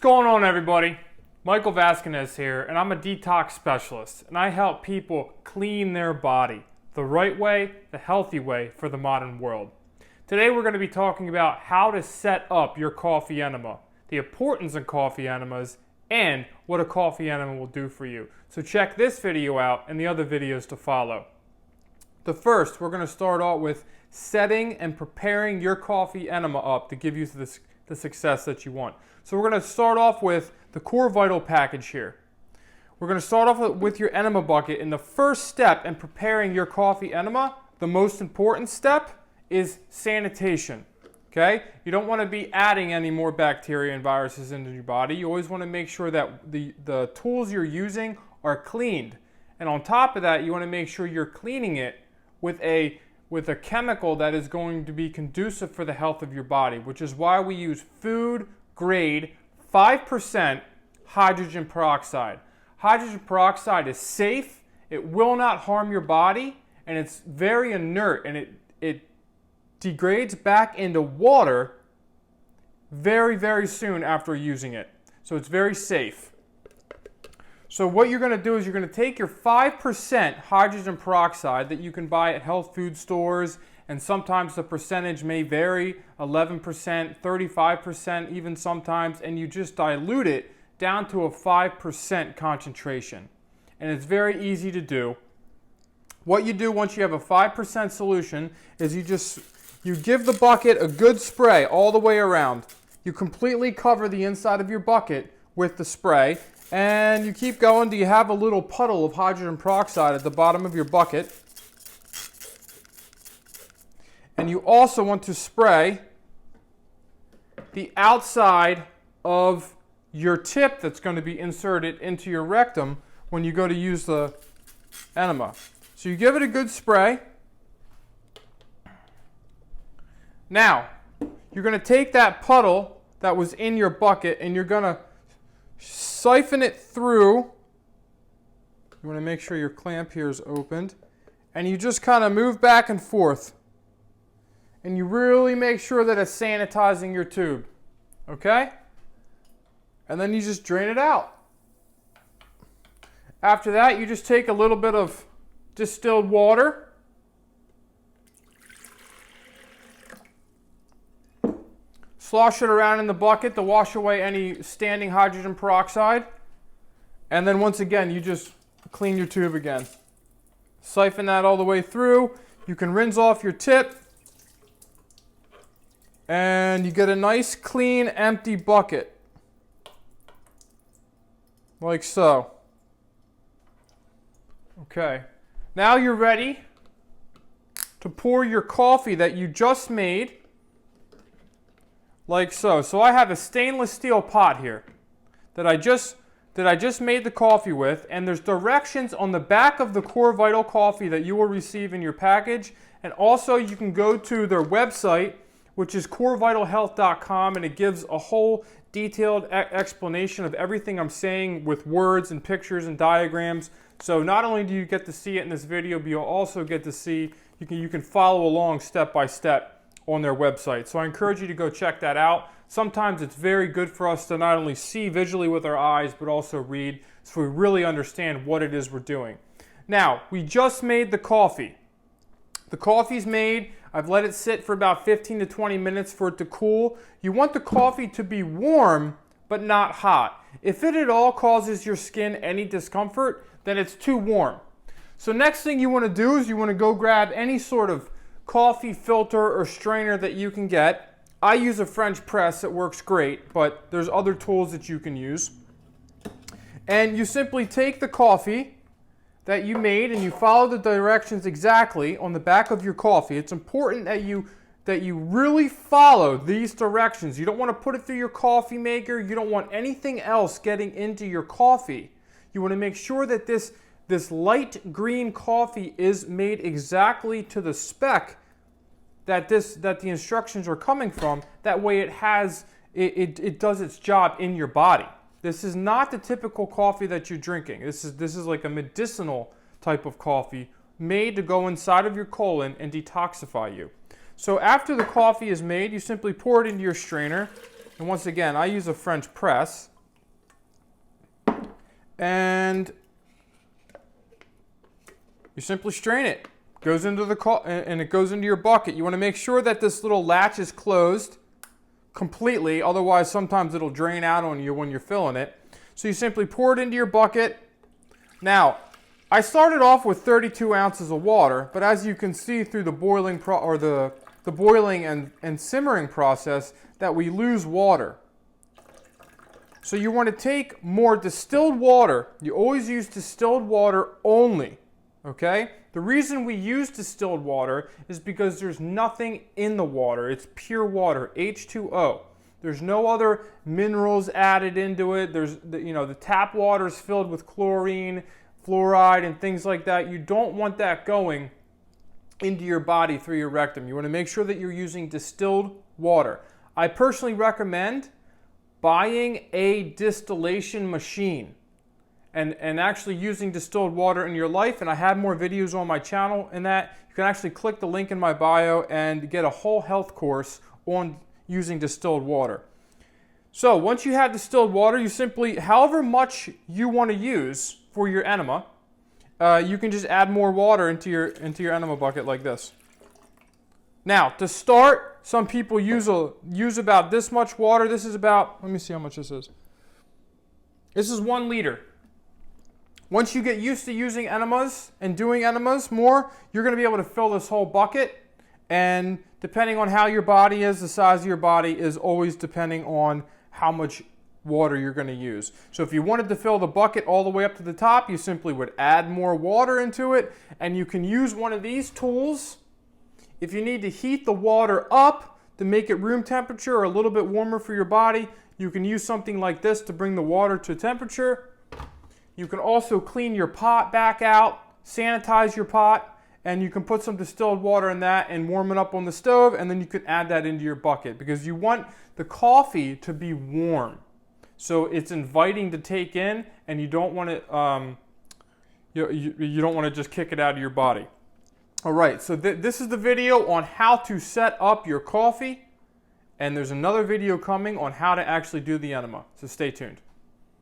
What's going on, everybody? Michael Vasconez here, and I'm a detox specialist, and I help people clean their body the right way, the healthy way for the modern world. Today we're going to be talking about how to set up your coffee enema, the importance of coffee enemas, and what a coffee enema will do for you. So check this video out and the other videos to follow. The first, we're going to start out with setting and preparing your coffee enema up to give you the success that you want. So we're going to start off with the Cor-Vital package here. We're going to start off with your enema bucket, and the first step in preparing your coffee enema, the most important step, is sanitation. Okay? You don't want to be adding any more bacteria and viruses into your body. You always want to make sure that the tools you're using are cleaned. And on top of that, you want to make sure you're cleaning it with a chemical that is going to be conducive for the health of your body, which is why we use food grade 5% hydrogen peroxide. Hydrogen peroxide is safe, it will not harm your body, and it's very inert, and it degrades back into water very, very soon after using it. So it's very safe. So what you're going to do is you're going to take your 5% hydrogen peroxide that you can buy at health food stores, and sometimes the percentage may vary, 11%, 35% even sometimes, and you just dilute it down to a 5% concentration. And it's very easy to do. What you do once you have a 5% solution is you give the bucket a good spray all the way around. You completely cover the inside of your bucket with the spray, and you keep going till you have a little puddle of hydrogen peroxide at the bottom of your bucket. And you also want to spray the outside of your tip that's going to be inserted into your rectum when you go to use the enema. So you give it a good spray. Now, you're going to take that puddle that was in your bucket and you're going to siphon it through. You want to make sure your clamp here is opened. And you just kind of move back and forth. And you really make sure that it's sanitizing your tube. Okay? And then you just drain it out. After that, you just take a little bit of distilled water. Slosh it around in the bucket to wash away any standing hydrogen peroxide. And then once again, you just clean your tube again. Siphon that all the way through. You can rinse off your tip. And you get a nice, clean, empty bucket. Like so. Okay. Now you're ready to pour your coffee that you just made. Like so. So I have a stainless steel pot here that I just made the coffee with, and there's directions on the back of the Cor-Vital coffee that you will receive in your package, and also you can go to their website, which is Cor-Vitalhealth.com, and it gives a whole detailed explanation of everything I'm saying with words and pictures and diagrams. So not only do you get to see it in this video, but you'll also get to see, you can follow along step by step on their website. So I encourage you to go check that out. Sometimes it's very good for us to not only see visually with our eyes, but also read, so we really understand what it is we're doing. Now, we just made the coffee. The coffee's made. I've let it sit for about 15 to 20 minutes for it to cool. You want the coffee to be warm, but not hot. If it at all causes your skin any discomfort, then it's too warm. So next thing you want to do is you want to go grab any sort of coffee filter or strainer that you can get. I use a French press, it works great, but there's other tools that you can use. And you simply take the coffee that you made and you follow the directions exactly on the back of your coffee. It's important that you really follow these directions. You don't want to put it through your coffee maker. You don't want anything else getting into your coffee. You want to make sure that this light green coffee is made exactly to the spec that the instructions are coming from. That way it does its job in your body. This is not the typical coffee that you're drinking. This is like a medicinal type of coffee made to go inside of your colon and detoxify you. So after the coffee is made, you simply pour it into your strainer. And once again, I use a French press. And you simply strain it. Goes into and it goes into your bucket. You want to make sure that this little latch is closed completely, otherwise sometimes it'll drain out on you when you're filling it. So you simply pour it into your bucket. Now, I started off with 32 ounces of water, but as you can see through the boiling the boiling and simmering process, that we lose water. So you want to take more distilled water. You always use distilled water only, okay? The reason we use distilled water is because there's nothing in the water. It's pure water, H2O. There's no other minerals added into it. The tap water is filled with chlorine, fluoride, and things like that. You don't want that going into your body through your rectum. You want to make sure that you're using distilled water. I personally recommend buying a distillation machine and actually using distilled water in your life. And I have more videos on my channel in that. You can actually click the link in my bio and get a whole health course on using distilled water. So once you have distilled water, you simply, however much you want to use for your enema, you can just add more water into your enema bucket like this. Now, to start, some people use about this much water. This is about, let me see how much this is. This is 1 liter. Once you get used to using enemas and doing enemas more, you're going to be able to fill this whole bucket. And depending on how your body is, the size of your body is always depending on how much water you're going to use. So if you wanted to fill the bucket all the way up to the top, you simply would add more water into it. And you can use one of these tools if you need to heat the water up to make it room temperature or a little bit warmer for your body. You can use something like this to bring the water to temperature. You can also clean your pot back out, sanitize your pot, and you can put some distilled water in that and warm it up on the stove, and then you can add that into your bucket because you want the coffee to be warm. So it's inviting to take in, and you don't want it, you don't want to just kick it out of your body. All right, so this is the video on how to set up your coffee, and there's another video coming on how to actually do the enema. So stay tuned.